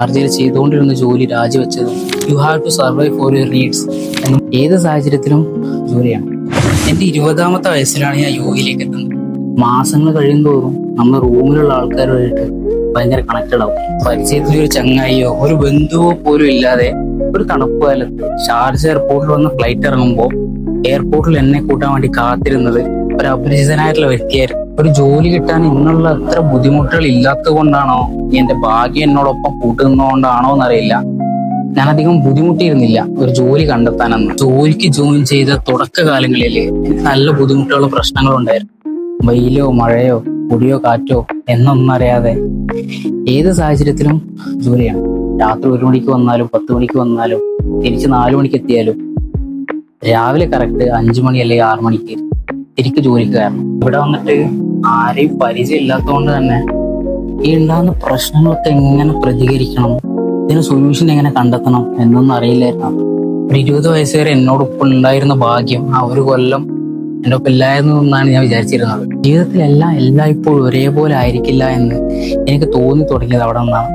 ആർജയിൽ ചെയ്തുകൊണ്ടിരുന്ന ജോലി രാജിവെച്ചതും you have to survive for your needs എന്നും ഏത് സാഹചര്യത്തിലും ജോലിയാണ്. എൻ്റെ 20ാമത്തെ വയസ്സിലാണ് ഞാൻ യോഗയിലേക്ക് എത്തുന്നത്. മാസങ്ങൾ കഴിയുന്തോറും നമ്മൾ റൂമിലുള്ള ആൾക്കാരുമായിട്ട് ഭയങ്കര കണക്റ്റഡ് ആവും. പരിചയത്തിൽ ഒരു ചങ്ങായിയോ ഒരു ബന്ധുവോ പോലും ഇല്ലാതെ ഒരു തണുപ്പ് കാലത്ത് ഷാർജ എയർപോർട്ടിൽ വന്ന് ഫ്ലൈറ്റ് ഇറങ്ങുമ്പോൾ എയർപോർട്ടിൽ എന്നെ കൂട്ടാൻ വേണ്ടി കാത്തിരുന്നത് ഒരു അപരിചിതനായിട്ടുള്ള വ്യക്തിയായിരുന്നു. ഒരു ജോലി കിട്ടാൻ ഇന്നുള്ള അത്ര ബുദ്ധിമുട്ടുകൾ ഇല്ലാത്തത് കൊണ്ടാണോ എന്റെ ഭാഗ്യം എന്നോടൊപ്പം കൂട്ടുന്നതുകൊണ്ടാണോ എന്നറിയില്ല, ഞാൻ അധികം ബുദ്ധിമുട്ടിയിരുന്നില്ല ഒരു ജോലി കണ്ടെത്താനെന്ന്. ജോലിക്ക് ജോയിൻ ചെയ്ത തുടക്കകാലങ്ങളിൽ എനിക്ക് നല്ല ബുദ്ധിമുട്ടുകളും പ്രശ്നങ്ങളും ഉണ്ടായിരുന്നു. വെയിലോ മഴയോ പൊടിയോ കാറ്റോ എന്നൊന്നും അറിയാതെ ഏത് സാഹചര്യത്തിലും ജോലിയാണ്. രാത്രി 1 മണിക്ക് വന്നാലും 10 മണിക്ക് വന്നാലും തിരിച്ച് 4 മണിക്ക് എത്തിയാലും രാവിലെ കറക്റ്റ് 5 മണി അല്ലെങ്കിൽ 6 മണിക്ക് തിരിക്ക് ജോലിക്ക് കയറണം. ഇവിടെ വന്നിട്ട് ആരെയും പരിചയം ഇല്ലാത്തതുകൊണ്ട് തന്നെ ഈ ഉണ്ടാകുന്ന പ്രശ്നങ്ങളൊക്കെ എങ്ങനെ പ്രതികരിക്കണം, ഇതിന് സൊല്യൂഷൻ എങ്ങനെ കണ്ടെത്തണം എന്നൊന്നും അറിയില്ലായിരുന്നു. ഒരു 20 വയസ്സ് വരെ എന്നോടൊപ്പം ഉണ്ടായിരുന്ന ഭാഗ്യം ആ ഒരു കൊല്ലം എൻ്റെ ഒപ്പം ഇല്ലായിരുന്നു എന്നാണ് ഞാൻ വിചാരിച്ചിരുന്നത്. ജീവിതത്തിലെല്ലാം എല്ലായ്പ്പോഴും ഒരേപോലെ ആയിരിക്കില്ല എന്ന് എനിക്ക് തോന്നി തുടങ്ങിയത് അവിടെ നിന്നാണ്.